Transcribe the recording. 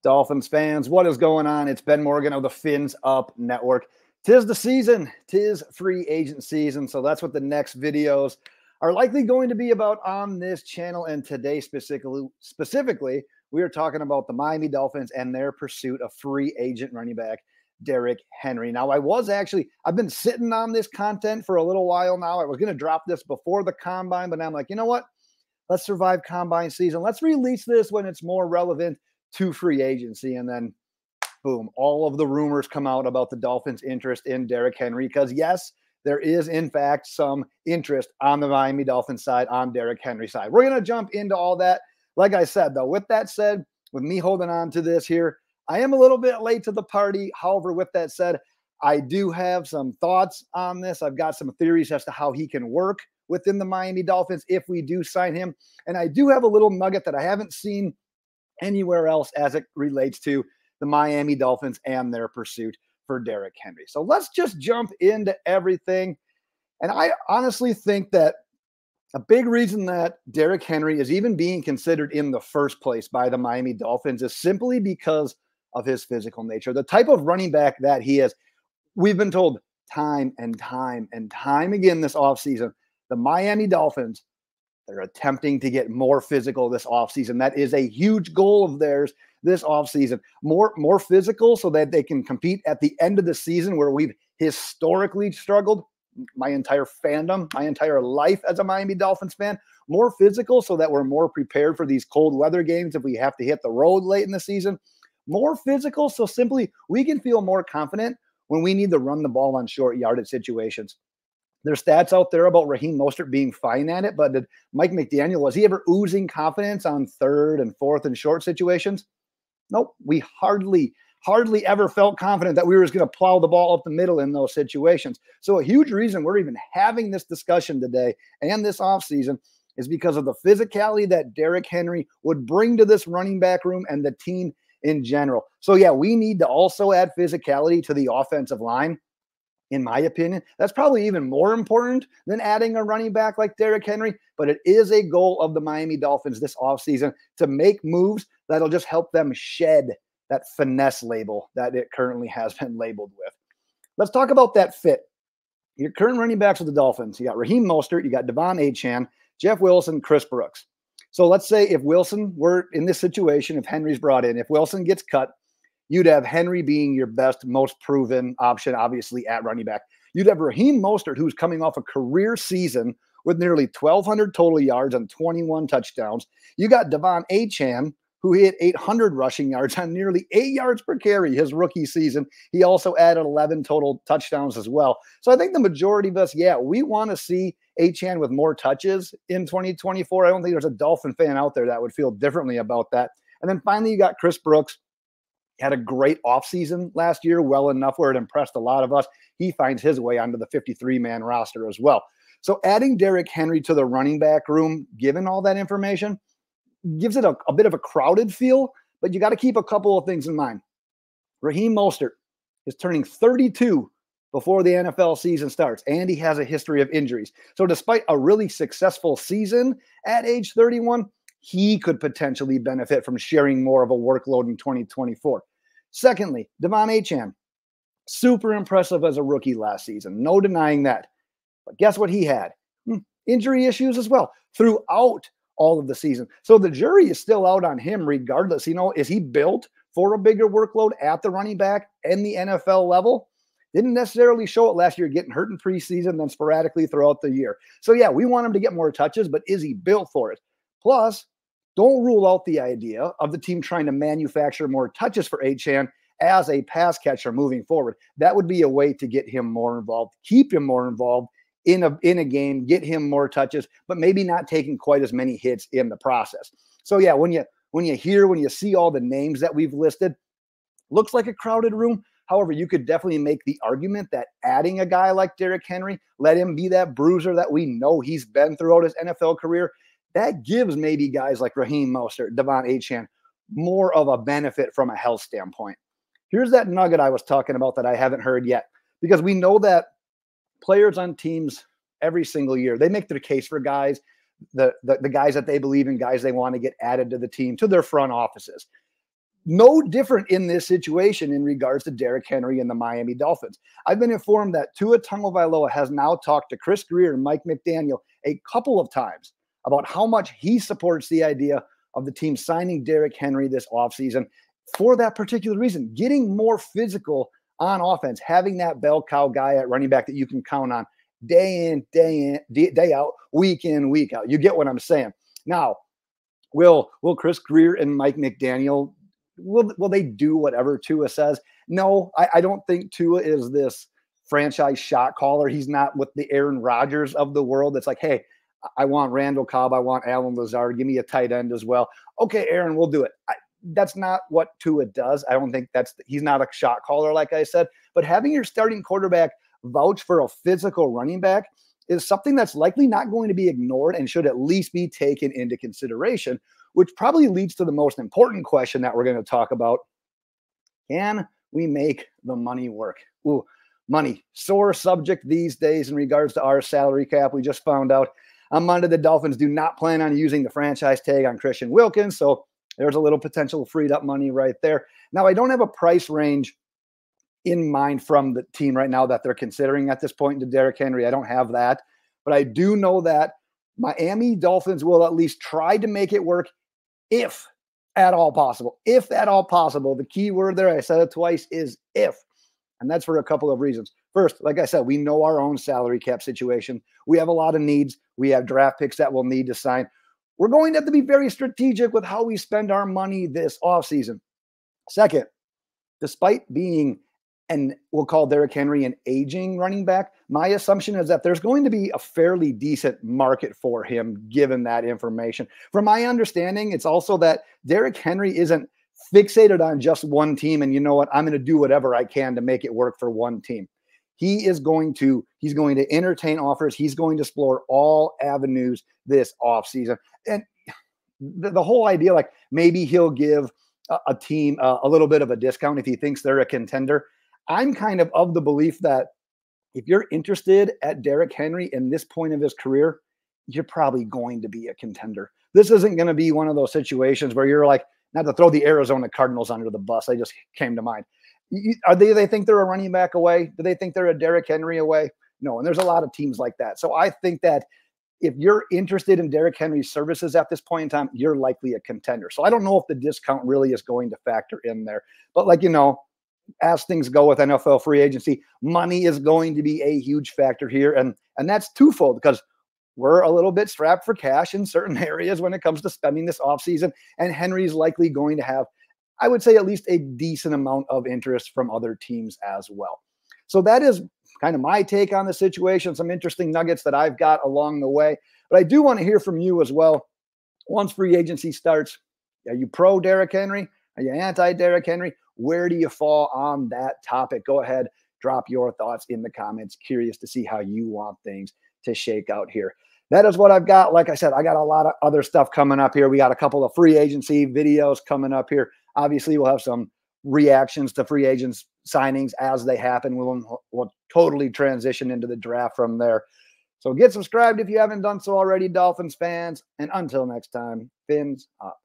Dolphins fans, what is going on? It's Ben Morgan of the Fins Up Network. Tis the season. Tis free agent season. So that's what the next videos are likely going to be about on this channel. And today specifically, we are talking about the Miami Dolphins and their pursuit of free agent running back Derrick Henry. Now, I've been sitting on this content for a little while now. I was going to drop this before the combine, but now I'm like, you know what? Let's survive combine season. Let's release this when it's more relevant to free agency. And then boom, all of the rumors come out about the Dolphins' interest in Derrick Henry, because yes, there is in fact some interest on the Miami Dolphins side, on Derrick Henry's side. We're going to jump into all that. Like I said, though, with that said, with me holding on to this here, I am a little bit late to the party. However, with that said, I do have some thoughts on this. I've got some theories as to how he can work within the Miami Dolphins if we do sign him. And I do have a little nugget that I haven't seen anywhere else as it relates to the Miami Dolphins and their pursuit for Derrick Henry. So let's just jump into everything. And I honestly think that a big reason that Derrick Henry is even being considered in the first place by the Miami Dolphins is simply because of his physical nature. The type of running back that he is. We've been told time and time and time again this offseason, the Miami Dolphins, they're attempting to get more physical this offseason. That is a huge goal of theirs this offseason. More physical so that they can compete at the end of the season, where we've historically struggled. My entire fandom, my entire life as a Miami Dolphins fan, more physical so that we're more prepared for these cold weather games if we have to hit the road late in the season. More physical so simply we can feel more confident when we need to run the ball on short yardage situations. There's stats out there about Raheem Mostert being fine at it, but did Mike McDaniel, was he ever oozing confidence on third and fourth and short situations? Nope. We hardly ever felt confident that we were just going to plow the ball up the middle in those situations. So a huge reason we're even having this discussion today and this offseason is because of the physicality that Derrick Henry would bring to this running back room and the team in general. So yeah, we need to also add physicality to the offensive line. In my opinion, that's probably even more important than adding a running back like Derrick Henry, but it is a goal of the Miami Dolphins this offseason to make moves that'll just help them shed that finesse label that it currently has been labeled with. Let's talk about that fit. Your current running backs with the Dolphins, you got Raheem Mostert, you got Achane, Jeff Wilson, Chris Brooks. So let's say if Wilson were in this situation, if Henry's brought in, if Wilson gets cut, you'd have Henry being your best, most proven option, obviously, at running back. You'd have Raheem Mostert, who's coming off a career season with nearly 1,200 total yards and 21 touchdowns. You got Achane, who hit 800 rushing yards on nearly 8 yards per carry his rookie season. He also added 11 total touchdowns as well. So I think the majority of us, we want to see Achane with more touches in 2024. I don't think there's a Dolphin fan out there that would feel differently about that. And then finally, you got Chris Brooks. Had a great offseason last year, well enough where it impressed a lot of us. He finds his way onto the 53-man roster as well. So adding Derrick Henry to the running back room, given all that information, gives it a bit of a crowded feel, but you got to keep a couple of things in mind. Raheem Mostert is turning 32 before the NFL season starts, and he has a history of injuries. So despite a really successful season at age 31, he could potentially benefit from sharing more of a workload in 2024. Secondly, Achane, super impressive as a rookie last season. No denying that. But guess what he had? Injury issues as well throughout all of the season. So the jury is still out on him regardless. Is he built for a bigger workload at the running back and the NFL level? Didn't necessarily show it last year, getting hurt in preseason, then sporadically throughout the year. So yeah, we want him to get more touches, but is he built for it? Plus, don't rule out the idea of the team trying to manufacture more touches for Achane as a pass catcher moving forward. That would be a way to get him more involved, keep him more involved in a game, get him more touches, but maybe not taking quite as many hits in the process. So yeah, when you see all the names that we've listed, looks like a crowded room. However, you could definitely make the argument that adding a guy like Derrick Henry, let him be that bruiser that we know he's been throughout his NFL career, that gives maybe guys like Raheem Mostert, Achane, more of a benefit from a health standpoint. Here's that nugget I was talking about that I haven't heard yet, because we know that players on teams every single year, they make their case for guys, the guys that they believe in, guys they want to get added to the team, to their front offices. no different in this situation in regards to Derrick Henry and the Miami Dolphins. I've been informed that Tua Tagovailoa has now talked to Chris Grier and Mike McDaniel a couple of times about how much he supports the idea of the team signing Derrick Henry this offseason for that particular reason, getting more physical on offense, having that bell cow guy at running back that you can count on day in, day out, week in, week out. You get what I'm saying. Now, will Chris Grier and Mike McDaniel, will they do whatever Tua says? No, I don't think Tua is this franchise shot caller. He's not with the Aaron Rodgers of the world. It's like, hey, I want Randall Cobb. I want Allen Lazard. Give me a tight end as well. Okay, Aaron, we'll do it. That's not what Tua does. I don't think he's not a shot caller, like I said. But having your starting quarterback vouch for a physical running back is something that's likely not going to be ignored and should at least be taken into consideration, which probably leads to the most important question that we're going to talk about. Can we make the money work? Ooh, money, sore subject these days in regards to our salary cap. We just found out on Monday the Dolphins do not plan on using the franchise tag on Christian Wilkins, so there's a little potential freed up money right there. Now, I don't have a price range in mind from the team right now that they're considering at this point to Derrick Henry. I don't have that, but I do know that Miami Dolphins will at least try to make it work if at all possible. If at all possible. The key word there, I said it twice, is if. And that's for a couple of reasons. First, like I said, we know our own salary cap situation. We have a lot of needs. We have draft picks that we'll need to sign. We're going to have to be very strategic with how we spend our money this offseason. Second, despite being, and we'll call Derrick Henry an aging running back, my assumption is that there's going to be a fairly decent market for him given that information. From my understanding, it's also that Derrick Henry isn't fixated on just one team and, you know what, I'm going to do whatever I can to make it work for one team. He's going to entertain offers. He's going to explore all avenues this offseason. And the whole idea, like maybe he'll give a team a little bit of a discount if he thinks they're a contender. I'm kind of the belief that if you're interested at Derrick Henry in this point of his career, you're probably going to be a contender. This isn't going to be one of those situations where you're like, not to throw the Arizona Cardinals under the bus. They just came to mind. They think they're a running back away? Do they think they're a Derrick Henry away? No, and there's a lot of teams like that. So I think that if you're interested in Derrick Henry's services at this point in time, you're likely a contender. So I don't know if the discount really is going to factor in there. But like, as things go with NFL free agency, money is going to be a huge factor here. And that's twofold because we're a little bit strapped for cash in certain areas when it comes to spending this offseason. And Henry's likely going to have, I would say, at least a decent amount of interest from other teams as well. So that is kind of my take on the situation, some interesting nuggets that I've got along the way. But I do want to hear from you as well. Once free agency starts, are you pro Derrick Henry? Are you anti Derrick Henry? Where do you fall on that topic? Go ahead, drop your thoughts in the comments. Curious to see how you want things to shake out here. That is what I've got. Like I said, I got a lot of other stuff coming up here. We got a couple of free agency videos coming up here. Obviously, we'll have some reactions to free agents signings as they happen. We'll totally transition into the draft from there. So get subscribed if you haven't done so already, Dolphins fans. And until next time, fins up.